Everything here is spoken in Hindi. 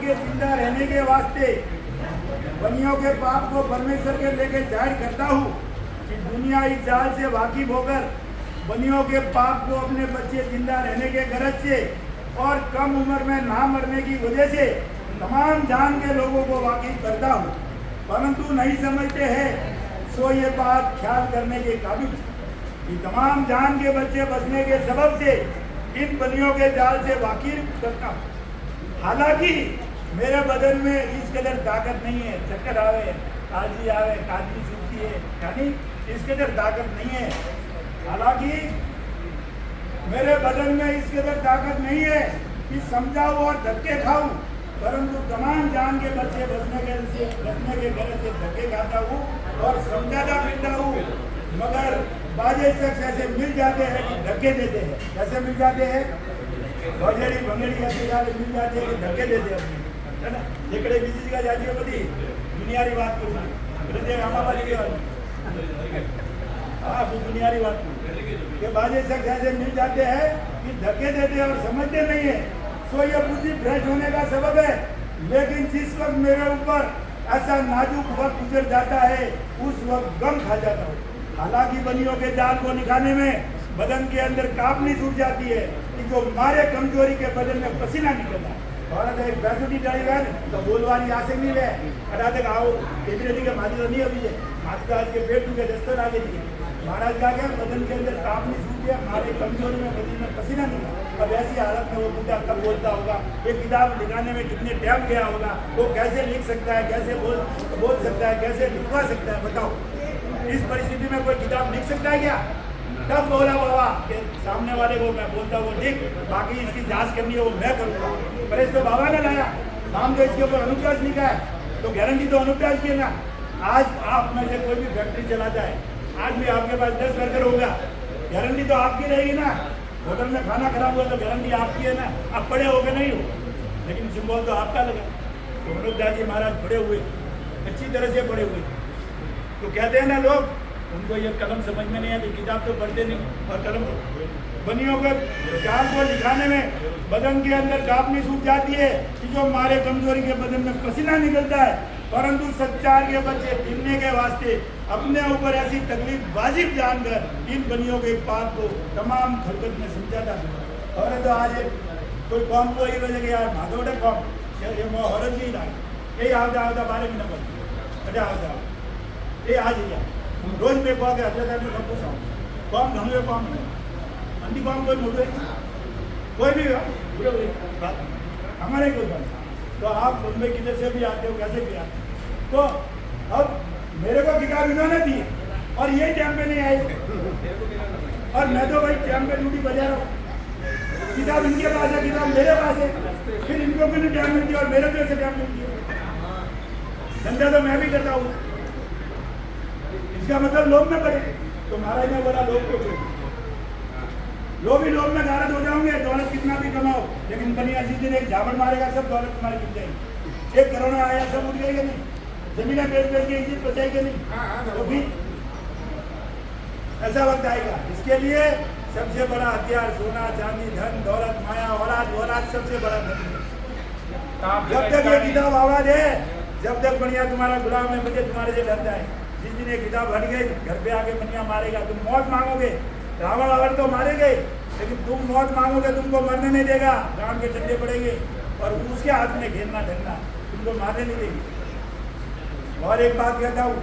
के जिंदा रहने के वास्ते बनियों के पाप को परमेश्वर के लेके जाहिर करता हूँ कि दुनिया इस जाल से वाकिफ होकर बनियों के पाप को अपने बच्चे जिंदा रहने के गरज से और कम उम्र में ना मरने की वजह से तमाम जान के लोगों को वाकिफ करता हूँ, परंतु नहीं समझते हैं सो ये बात ख्याल करने के काबिल कि तमाम जान के बच्चे बचने के सबब से इन बनियों के जाल से वाकिफ करता हूँ। हालांकि मेरे बदन में इस कदर ताकत नहीं है, चक्कर आवे, काजी आवे, काजी सूखती है, यानी इस कदर ताकत नहीं है। हालांकि मेरे बदन में इस कदर ताकत नहीं है कि समझाऊं और धक्के खाऊं, परंतु तमाम जान के बच्चे बचने के गरज से धक्के खाता हूँ और समझाता फिरता हूँ, मगर बाजे शख्स ऐसे मिल जाते हैं कि धक्के देते हैं। कैसे मिल जाते हैं? भंगेड़ी भंगेड़ी ऐसे जाके मिल जाते हैं कि धक्के देते हैं, है ना। जेकड़े बीजी का जाती है बड़ी दुनियारी बात को हाँ दुनियारी बात के बाजे शख्स ऐसे मिल जाते हैं कि धक्के देते हैं और समझते नहीं है। सो ये बुद्धि भ्रष्ट होने का सबब है। लेकिन जिस वक्त मेरे ऊपर ऐसा नाजुक वक्त गुजर जाता है उस वक्त गम खा जाता हूँ। हालांकि बनियों के जाल को निकालने में बदन के अंदर कांपनी छूट जाती है कि जो मारे कमजोरी के बदन में पसीना निकलता है। और एक बैसुटी डालेगा तो बोलवानी आसे नहीं ले अड़ा तक आओ केजरी के माजी नहीं अभी है आज आज के पेट के दस्तर आगे दिए महाराज का क्या बदन के अंदर कांपनी छूट गया, मारे कमजोरी में बदन में पसीना निकला। अब ऐसी हालत में वो बुद्धा कब बोलता होगा, ये किताब लिखाने में कितने टाइम गया होगा, वो कैसे लिख सकता है, कैसे बोल सकता है, कैसे लिखवा सकता है? बताओ, इस परिस्थिति में कोई किताब लिख सकता है क्या? तब बोला बाबा कि सामने वाले को मैं बोलता वो लिख, बाकी इसकी जांच करनी है वो मैं करूँगा। पर इसको बाबा ने लाया नाम जो इसके ऊपर अनुप्रास लिखा है तो गारंटी तो अनुप्रास की है ना। आज आप में से कोई भी फैक्ट्री चलाता है, आज भी आपके पास 10 वर्कर होगा, गारंटी तो आपकी रहेगी ना। होटल में खाना खराब हुआ तो गारंटी आपकी है ना। आप पढ़े हो गए नहीं हो, लेकिन सिंबल तो आपका लगा। तो अनुप्रास जी महाराज पढ़े हुए, अच्छी तरह से पढ़े हुए, तो कहते हैं ना लोग उनको ये कलम समझ में नहीं आती, किताब तो पढ़ते नहीं और कलम बनियों के जाल को दिखाने में बदन के अंदर कांपनी सूख जाती है कि जो मारे कमजोरी के बदन में पसीना निकलता है, परंतु सच्चार के बच्चे जीने के वास्ते अपने ऊपर ऐसी तकलीफ वाजिब जानकर इन बनियों के पाप को तमाम खलकत में समझाता है। और तो आज कोई कौम को ही वजह यार भादोड़े कौम ये औरत ही ना यही आवता आवता 12 महीना पर अजा आवता ये आज ही रोज पे कह के हत्या करके सब कुछ आऊँ कौन घूमे कौन अंधी कौन कोई मोटे कोई भी पूरे बात हमारे कोई बात। तो आप मुंबई किधर से भी आते हो, कैसे भी आते हो, तो अब मेरे को किताब इन्होंने दी और ये टाइम पे नहीं आए और मैं तो भाई टाइम पे ड्यूटी बजा रहा हूँ। किताब इनके पास है, किताब मेरे पास है, फिर इनको भी नहीं टाइम मिलती और मेरे को ऐसे टाइम मिलती है। धंधा तो मैं भी करता हूँ, इसका मतलब लोग में पड़े। तो महाराज ने बोला लोग को लोग भी लोग में गारत हो जाओगे, दौलत कितना भी कमाओ, लेकिन बनी अजीज दिन एक झापड़ मारेगा सब दौलत तुम्हारी गिर जाएगी। एक कोरोना आया सब उठ गए नहीं, जमीन बेच बेच के इज्जत बचाएगी नहीं, तो भी ऐसा वक्त आएगा। इसके लिए सबसे बड़ा हथियार सोना चांदी धन दौलत माया औलाद सबसे बड़ा धन है। जब तक ये किताब आवाज है, जब तक बढ़िया तुम्हारा गुलाम है, मुझे तुम्हारे से डरता है। जिस दिन ये किताब हट गई घर पे आके बनिया मारेगा, तुम मौत मांगोगे। रावण आवर तो मारे गए, लेकिन तुम मौत मांगोगे, तुमको मरने नहीं देगा, गांव के डंडे पड़ेंगे और उसके हाथ में घेरना ढलना, तुमको मारने नहीं देगी। और एक बात कहता हूँ,